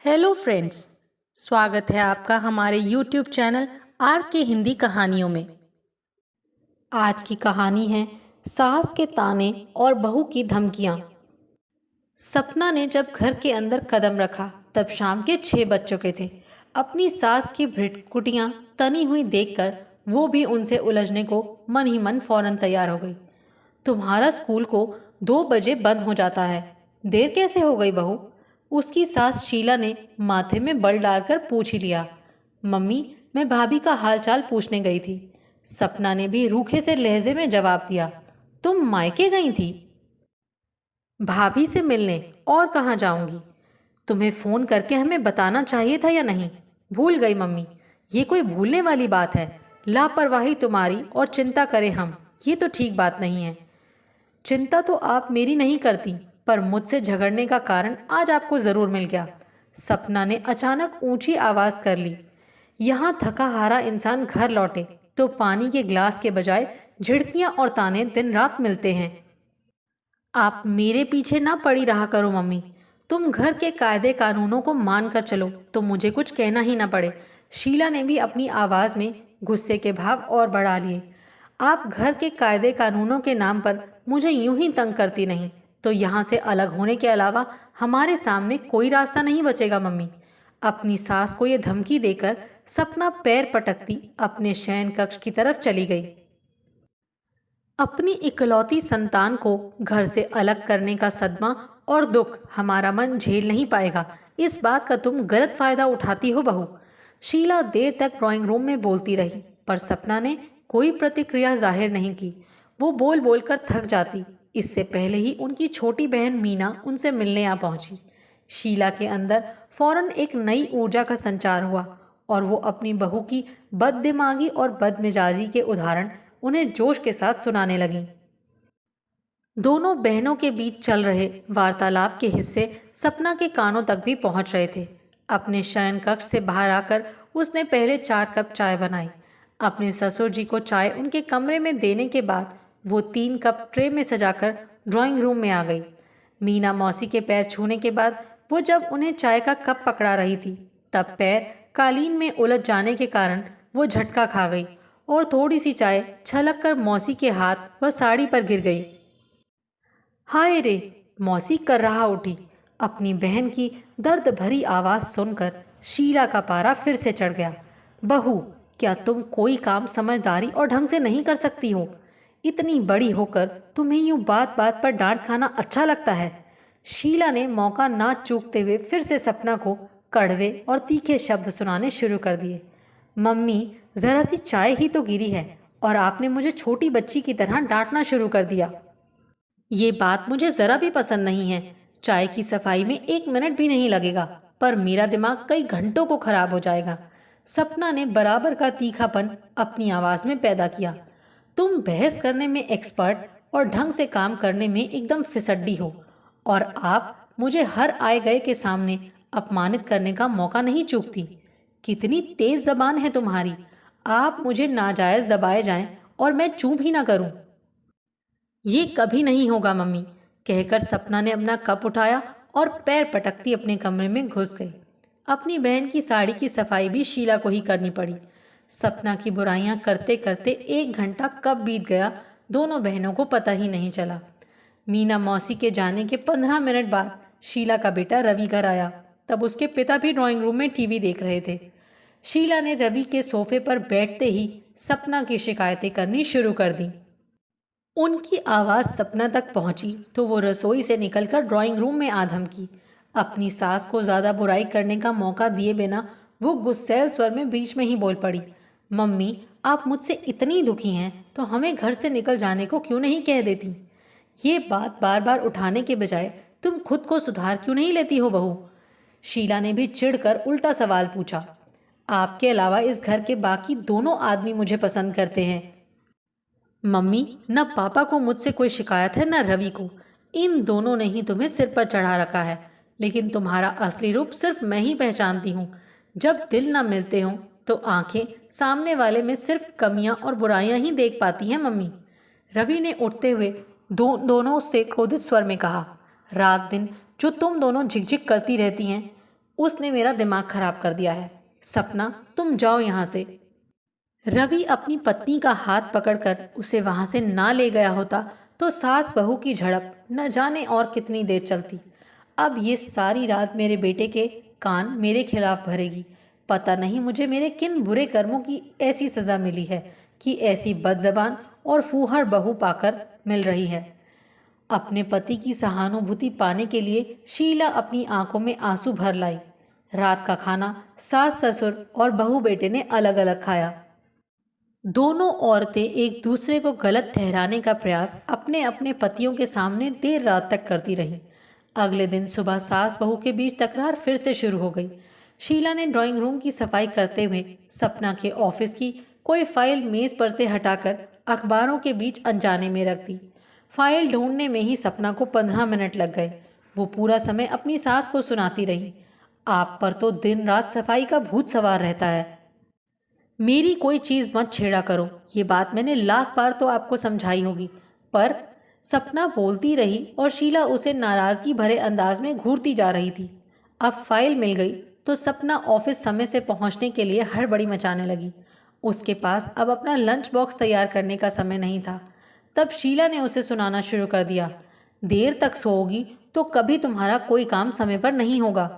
Hello friends. स्वागत है आपका हमारे यूट्यूब चैनल आर के हिंदी कहानियों में। आज की कहानी है सास के ताने और बहू की धमकियां। सपना ने जब घर के अंदर कदम रखा तब शाम के 6 बज चुके थे। अपनी सास की भ्रिकुटियां तनी हुई देखकर वो भी उनसे उलझने को मन ही मन फौरन तैयार हो गई। तुम्हारा स्कूल को 2 बजे बंद हो जाता है, देर कैसे हो गई बहू? उसकी सास शीला ने माथे में बल डालकर पूछ ही लिया। मम्मी, मैं भाभी का हालचाल पूछने गई थी। सपना ने भी रूखे से लहजे में जवाब दिया। तुम मायके गई थी? भाभी से मिलने, और कहाँ जाऊंगी? तुम्हें फोन करके हमें बताना चाहिए था या नहीं? भूल गई मम्मी। ये कोई भूलने वाली बात है? लापरवाही तुम्हारी और चिंता करें हम, ये तो ठीक बात नहीं है। चिंता तो आप मेरी नहीं करती, पर मुझसे झगड़ने का कारण आज आपको जरूर मिल गया। सपना ने अचानक ऊंची आवाज कर ली। यहाँ थका हारा इंसान घर लौटे तो पानी के ग्लास के बजाय झिड़कियां और ताने दिन रात मिलते हैं। आप मेरे पीछे ना पड़ी रहा करो मम्मी। तुम घर के कायदे कानूनों को मान कर चलो तो मुझे कुछ कहना ही ना पड़े। शीला ने भी अपनी आवाज में गुस्से के भाव और बढ़ा लिए। आप घर के कायदे कानूनों के नाम पर मुझे यूं ही तंग करती नहीं तो यहाँ से अलग होने के अलावा हमारे सामने कोई रास्ता नहीं बचेगा मम्मी। अपनी सास को ये धमकी देकर सपना पैर पटकती अपने शयन कक्ष की तरफ चली गई। अपनी इकलौती संतान को घर से अलग करने का सदमा और दुख हमारा मन झेल नहीं पाएगा। इस बात का तुम गलत फायदा उठाती हो बहू। शीला देर तक ड्राइंग रूम में बोलती रही पर सपना ने कोई प्रतिक्रिया जाहिर नहीं की। वो बोल बोलकर थक जाती। इससे पहले ही उनकी छोटी बहन मीना उनसे मिलने आ पहुंची। शीला के अंदर फौरन एक नई ऊर्जा का संचार हुआ और वो अपनी बहू की बददिमागी और बदमिजाजी के उदाहरण उन्हें जोश के साथ सुनाने लगी। दोनों बहनों के बीच चल रहे वार्तालाप के हिस्से सपना के कानों तक भी पहुंच रहे थे। अपने शयन कक्ष से बाहर आकर उसने पहले 4 कप चाय बनाई। अपने ससुर जी को चाय उनके कमरे में देने के बाद वो 3 कप ट्रे में सजाकर ड्राइंग रूम में आ गई। मीना मौसी के पैर छूने के बाद वो जब उन्हें चाय का कप पकड़ा रही थी तब पैर कालीन में उलझ जाने के कारण वो झटका खा गई और थोड़ी सी चाय छलक कर मौसी के हाथ व साड़ी पर गिर गई। हाय रे! मौसी कर रहा उठी। अपनी बहन की दर्द भरी आवाज सुनकर शीला का पारा फिर से चढ़ गया। बहू, क्या तुम कोई काम समझदारी और ढंग से नहीं कर सकती हो? इतनी बड़ी होकर तुम्हें यूं बात बात पर डांट खाना अच्छा लगता है? शीला ने मौका ना चूकते हुए फिर से सपना को कड़वे और तीखे शब्द सुनाने शुरू कर दिए। मम्मी, जरा सी चाय ही तो गिरी है और आपने मुझे छोटी बच्ची की तरह डांटना शुरू कर दिया। ये बात मुझे जरा भी पसंद नहीं है। चाय की सफाई में 1 मिनट भी नहीं लगेगा, पर मेरा दिमाग कई घंटों को खराब हो जाएगा। सपना ने बराबर का तीखापन अपनी आवाज में पैदा किया। तुम बहस करने में एक्सपर्ट और ढंग से काम करने में एकदम फिसड्डी हो, और आप मुझे हर आए गए के सामने अपमानित करने का मौका नहीं चूकती। कितनी तेज जबान है तुम्हारी। आप मुझे नाजायज दबाए जाएं और मैं चूप ही ना करूं। ये कभी नहीं होगा मम्मी, कहकर सपना ने अपना कप उठाया और पैर पटकती अपने कमरे में घुस गई। अपनी बहन की साड़ी की सफाई भी शीला को ही करनी पड़ी। सपना की बुराइयां करते करते 1 घंटा कब बीत गया दोनों बहनों को पता ही नहीं चला। मीना मौसी के जाने के 15 मिनट बाद शीला का बेटा रवि घर आया। तब उसके पिता भी ड्राइंग रूम में टीवी देख रहे थे। शीला ने रवि के सोफे पर बैठते ही सपना की शिकायतें करनी शुरू कर दी। उनकी आवाज़ सपना तक पहुंची तो वो रसोई से निकलकर ड्राइंग रूम में आ धमकी। अपनी सास को ज़्यादा बुराई करने का मौका दिए बिना वो गुस्सैल स्वर में बीच में ही बोल पड़ी। मम्मी, आप मुझसे इतनी दुखी हैं तो हमें घर से निकल जाने को क्यों नहीं कह देती? ये बात बार बार उठाने के बजाय तुम खुद को सुधार क्यों नहीं लेती हो बहू? शीला ने भी चिढ़कर उल्टा सवाल पूछा। आपके अलावा इस घर के बाकी दोनों आदमी मुझे पसंद करते हैं। मम्मी, न पापा को मुझसे कोई शिकायत है न रवि को। इन दोनों ने ही तुम्हें सिर पर चढ़ा रखा है, लेकिन तुम्हारा असली रूप सिर्फ मैं ही पहचानती हूँ। जब दिल न मिलते हों तो आंखें सामने वाले में सिर्फ कमियां और बुराइयां ही देख पाती हैं मम्मी। रवि ने उठते हुए दोनों से क्रोधित स्वर में कहा। रात दिन जो तुम दोनों झिकझिक करती रहती हैं उसने मेरा दिमाग खराब कर दिया है। सपना, तुम जाओ यहाँ से। रवि अपनी पत्नी का हाथ पकड़कर उसे वहां से ना ले गया होता तो सास बहू की झड़प न जाने और कितनी देर चलती। अब ये सारी रात मेरे बेटे के कान मेरे खिलाफ भरेगी। पता नहीं मुझे मेरे किन बुरे कर्मों की ऐसी सज़ा मिली है कि ऐसी बदजबान और फूहड़ बहू पाकर मिल रही है। अपने पति की सहानुभूति पाने के लिए शीला अपनी आंखों में आंसू भर लाई। रात का खाना सास ससुर और बहू बेटे ने अलग अलग खाया। दोनों औरतें एक दूसरे को गलत ठहराने का प्रयास अपने अपने पतियों के सामने देर रात तक करती रहीं। अगले दिन सुबह सास बहू के बीच तकरार फिर से शुरू हो गई। शीला ने ड्राइंग रूम की सफाई करते हुए सपना के ऑफिस की कोई फाइल मेज पर से हटाकर अखबारों के बीच अनजाने में रख दी। फाइल ढूंढने में ही सपना को 15 मिनट लग गए। वो पूरा समय अपनी सास को सुनाती रही, आप पर तो दिन रात सफाई का भूत सवार रहता है। मेरी कोई चीज़ मत छेड़ा करो, ये बात मैंने लाख बार तो आपको समझाई होगी। पर सपना बोलती रही और शीला उसे नाराज़गी भरे अंदाज में घूरती जा रही थी। अब फाइल मिल गई तो सपना ऑफिस समय से पहुंचने के लिए हड़बड़ी मचाने लगी। उसके पास अब अपना लंच बॉक्स तैयार करने का समय नहीं था। तब शीला ने उसे सुनाना शुरू कर दिया, देर तक सोओगी तो कभी तुम्हारा कोई काम समय पर नहीं होगा।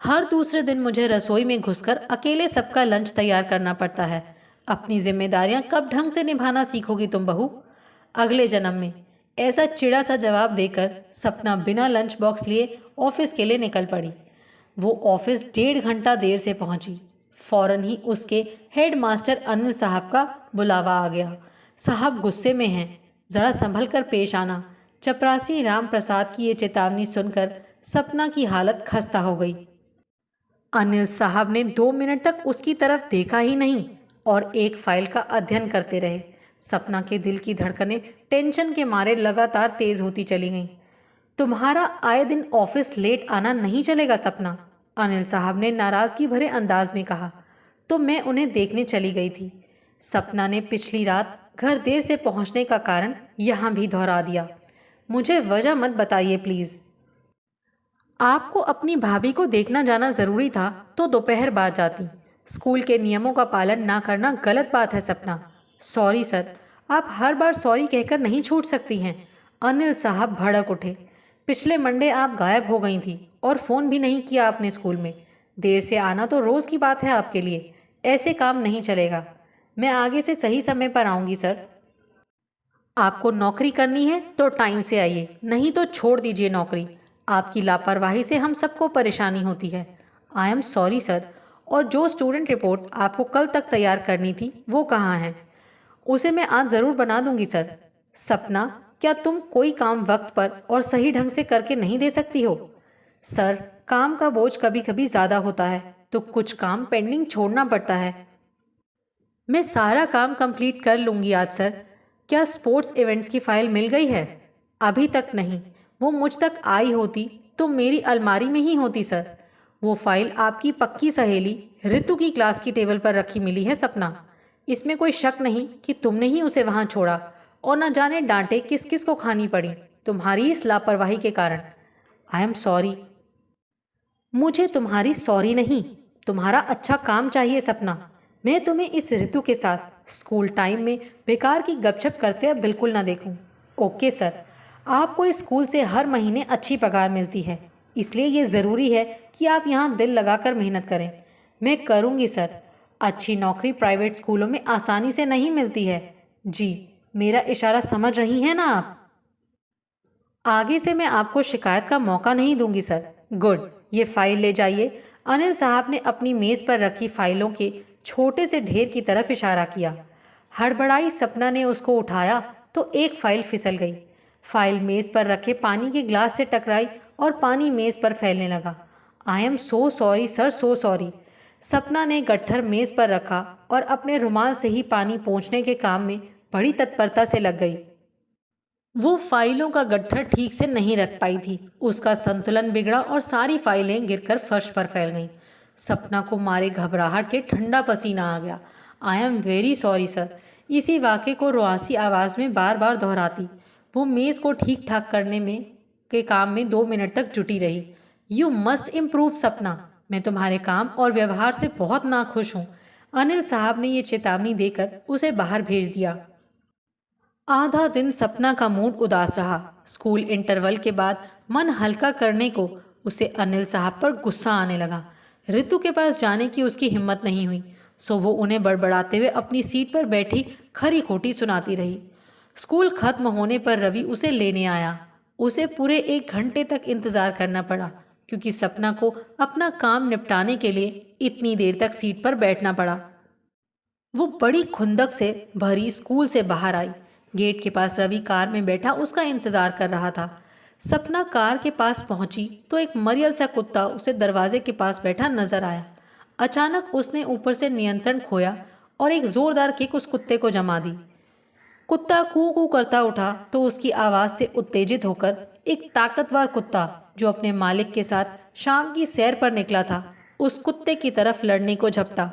हर दूसरे दिन मुझे रसोई में घुसकर अकेले सबका लंच तैयार करना पड़ता है। अपनी जिम्मेदारियां कब ढंग से निभाना सीखोगी तुम बहू? अगले जन्म में। ऐसा चिड़ा सा जवाब देकर सपना बिना लंच बॉक्स लिए ऑफिस के लिए निकल पड़ी। वो ऑफिस 1.5 घंटा देर से पहुंची। फौरन ही उसके हेड मास्टर अनिल साहब का बुलावा आ गया। साहब गुस्से में हैं, ज़रा संभल कर पेश आना। चपरासी राम प्रसाद की ये चेतावनी सुनकर सपना की हालत खस्ता हो गई। अनिल साहब ने 2 मिनट तक उसकी तरफ देखा ही नहीं और एक फाइल का अध्ययन करते रहे। सपना के दिल की धड़कनें टेंशन के मारे लगातार तेज होती चली गईं। तुम्हारा आए दिन ऑफिस लेट आना नहीं चलेगा सपना, अनिल साहब ने नाराज़गी भरे अंदाज में कहा। तो मैं उन्हें देखने चली गई थी। सपना ने पिछली रात घर देर से पहुंचने का कारण यहाँ भी दोहरा दिया। मुझे वजह मत बताइए प्लीज़। आपको अपनी भाभी को देखना जाना ज़रूरी था तो दोपहर बाद जाती। स्कूल के नियमों का पालन ना करना गलत बात है सपना। सॉरी सर, आप हर बार सॉरी कहकर नहीं छूट सकती हैं। अनिल साहब भड़क उठे। पिछले मंडे आप गायब हो गई थी और फ़ोन भी नहीं किया आपने स्कूल में। देर से आना तो रोज़ की बात है आपके लिए। ऐसे काम नहीं चलेगा। मैं आगे से सही समय पर आऊँगी सर। आपको नौकरी करनी है तो टाइम से आइए, नहीं तो छोड़ दीजिए नौकरी। आपकी लापरवाही से हम सबको परेशानी होती है। I am sorry sir. और जो स्टूडेंट रिपोर्ट आपको कल तक तैयार करनी थी वो कहाँ है? उसे मैं आज ज़रूर बना दूंगी सर। सपना, क्या तुम कोई काम वक्त पर और सही ढंग से करके नहीं दे सकती हो? सर, काम का बोझ कभी कभी ज़्यादा होता है तो कुछ काम पेंडिंग छोड़ना पड़ता है। मैं सारा काम कंप्लीट कर लूँगी आज सर। क्या स्पोर्ट्स इवेंट्स की फ़ाइल मिल गई है? अभी तक नहीं। वो मुझ तक आई होती तो मेरी अलमारी में ही होती सर। वो फाइल आपकी पक्की सहेली ऋतु की क्लास की टेबल पर रखी मिली है सपना। इसमें कोई शक नहीं कि तुमने ही उसे वहाँ छोड़ा और न जाने डांटे किस किस को खानी पड़ी तुम्हारी इस लापरवाही के कारण। I am sorry. मुझे तुम्हारी सॉरी नहीं, तुम्हारा अच्छा काम चाहिए सपना। मैं तुम्हें इस ऋतु के साथ स्कूल टाइम में बेकार की गपशप करते अब बिल्कुल ना देखूं। ओके सर, आपको इस स्कूल से हर महीने अच्छी पगार मिलती है, इसलिए ये ज़रूरी है कि आप यहाँ दिल लगाकर मेहनत करें। मैं करूँगी सर। अच्छी नौकरी प्राइवेट स्कूलों में आसानी से नहीं मिलती है। जी, मेरा इशारा समझ रही हैं ना आप? आगे से मैं आपको शिकायत का मौका नहीं दूंगी सर। गुड, ये फाइल ले जाइए। अनिल साहब ने अपनी मेज़ पर रखी फाइलों के छोटे से ढेर की तरफ इशारा किया। हड़बड़ाई सपना ने उसको उठाया तो एक फाइल फिसल गई। फाइल मेज़ पर रखे पानी के ग्लास से टकराई और पानी मेज़ पर फैलने लगा। I am so sorry sir, so sorry. सपना ने गट्ठर मेज़ पर रखा और अपने रुमाल से ही पानी पोंछने के काम में बड़ी तत्परता से लग गई। वो फाइलों का गट्ठर ठीक से नहीं रख पाई थी। उसका संतुलन बिगड़ा और सारी फाइलें गिरकर फर्श पर फैल गईं। सपना को मारे घबराहट के ठंडा पसीना आ गया। I am very sorry sir. इसी वाक़े को रुआसी आवाज़ में बार बार दोहराती वो मेज़ को ठीक ठाक करने में के काम में 2 मिनट तक जुटी रही। यू मस्ट इम्प्रूव सपना, मैं तुम्हारे काम और व्यवहार से बहुत नाखुश हूँ। अनिल साहब ने ये चेतावनी देकर उसे बाहर भेज दिया। आधा दिन सपना का मूड उदास रहा। स्कूल इंटरवल के बाद मन हल्का करने को उसे अनिल साहब पर गुस्सा आने लगा। ऋतु के पास जाने की उसकी हिम्मत नहीं हुई, सो वो उन्हें बड़बड़ाते हुए अपनी सीट पर बैठी खरी खोटी सुनाती रही। स्कूल खत्म होने पर रवि उसे लेने आया। उसे पूरे 1 घंटे तक इंतजार करना पड़ा, क्योंकि सपना को अपना काम निपटाने के लिए इतनी देर तक सीट पर बैठना पड़ा। वो बड़ी खुंदक से भरी स्कूल से बाहर आई। गेट के पास रवि कार में बैठा उसका इंतजार कर रहा था। सपना कार के पास पहुंची तो एक मरियल सा कुत्ता उसे दरवाजे के पास बैठा नजर आया। अचानक उसने ऊपर से नियंत्रण खोया और एक जोरदार किक उस कुत्ते को जमा दी। कुत्ता कू कू करता उठा तो उसकी आवाज़ से उत्तेजित होकर एक ताकतवर कुत्ता जो अपने मालिक के साथ शाम की सैर पर निकला था, उस कुत्ते की तरफ लड़ने को झपटा।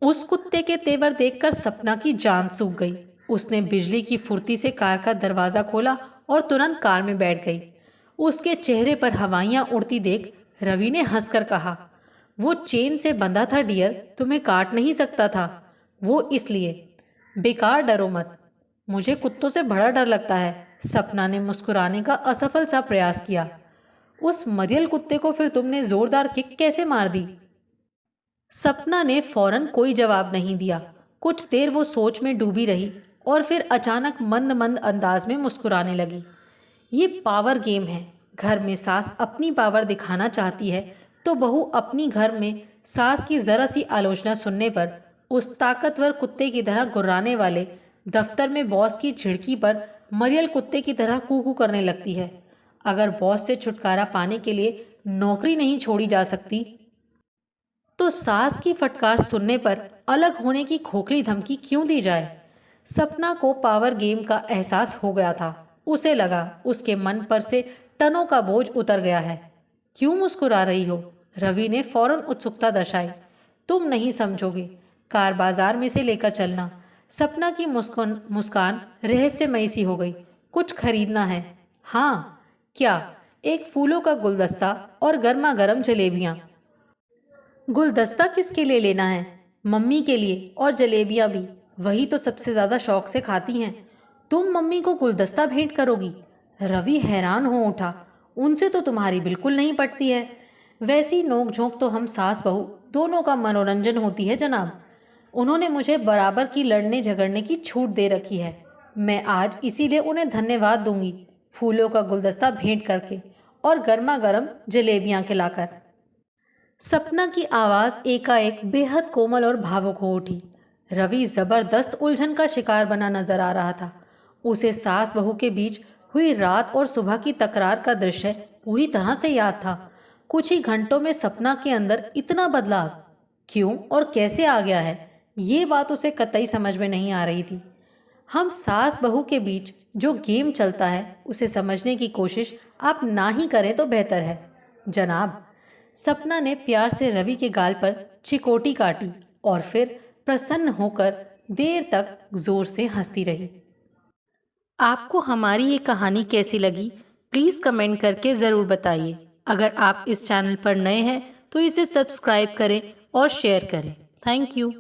उस कुत्ते के तेवर देखकर सपना की जान सूख गई। उसने बिजली की फुर्ती से कार का दरवाज़ा खोला और तुरंत कार में बैठ गई। उसके चेहरे पर हवाइयाँ उड़ती देख रवि ने हंसकर कहा, वो चेन से बंधा था डियर, तुम्हें काट नहीं सकता था। वो इसलिए बेकार डरो मत, मुझे कुत्तों से बड़ा डर लगता है। सपना ने मुस्कुराने का असफल सा प्रयास किया। उस मरियल कुत्ते को फिर तुमने जोरदार किक कैसे मार दी? सपना ने फौरन कोई जवाब नहीं दिया। कुछ देर वो सोच में डूबी रही और फिर अचानक मंद मंद अंदाज में मुस्कुराने लगी। ये पावर गेम है। घर में सास अपनी पावर दिखाना चाहती है तो बहू अपनी घर में सास की जरा सी आलोचना सुनने पर उस ताकतवर कुत्ते की तरह गुर्राने वाले, दफ्तर में बॉस की झिड़की पर मरियल कुत्ते की तरह कूकू करने लगती है। अगर बॉस से छुटकारा पाने के लिए नौकरी नहीं छोड़ी जा सकती तो सास की फटकार सुनने पर अलग होने की खोखली धमकी क्यों दी जाए? सपना को पावर गेम का एहसास हो गया था। उसे लगा उसके मन पर से टनों का बोझ उतर गया है। क्यों मुस्कुरा रही हो? रवि ने फौरन उत्सुकता दर्शाई। तुम नहीं समझोगे, कार बाजार में से लेकर चलना। सपना की मुस्कान रहस्यमयी सी हो गई। कुछ खरीदना है? हाँ। क्या? एक फूलों का गुलदस्ता और गर्मा गर्म जलेबियाँ। गुलदस्ता किसके लिए लेना है? मम्मी के लिए, और जलेबियाँ भी, वही तो सबसे ज़्यादा शौक से खाती हैं। तुम मम्मी को गुलदस्ता भेंट करोगी? रवि हैरान हो उठा। उनसे तो तुम्हारी बिल्कुल नहीं पटती है। वैसी नोक-झोंक तो हम सास बहू दोनों का मनोरंजन होती है जनाब। उन्होंने मुझे बराबर की लड़ने झगड़ने की छूट दे रखी है। मैं आज इसीलिए उन्हें धन्यवाद दूंगी, फूलों का गुलदस्ता भेंट करके और गर्मा गर्म जलेबियाँ खिलाकर। सपना की आवाज़ एकाएक बेहद कोमल और भावुक हो उठी। रवि जबरदस्त उलझन का शिकार बना नजर आ रहा था। उसे सास बहू के बीच हुई रात और सुबह की तकरार का दृश्य पूरी तरह से याद था। कुछ ही घंटों में सपना के अंदर इतना बदलाव क्यों और कैसे आ गया है, ये बात उसे कतई समझ में नहीं आ रही थी। हम सास बहू के बीच जो गेम चलता है उसे समझने की कोशिश आप ना ही करें तो बेहतर है जनाब। सपना ने प्यार से रवि के गाल पर चिकोटी काटी और फिर प्रसन्न होकर देर तक जोर से हंसती रही। आपको हमारी ये कहानी कैसी लगी, प्लीज़ कमेंट करके ज़रूर बताइए। अगर आप इस चैनल पर नए हैं तो इसे सब्सक्राइब करें और शेयर करें। Thank you.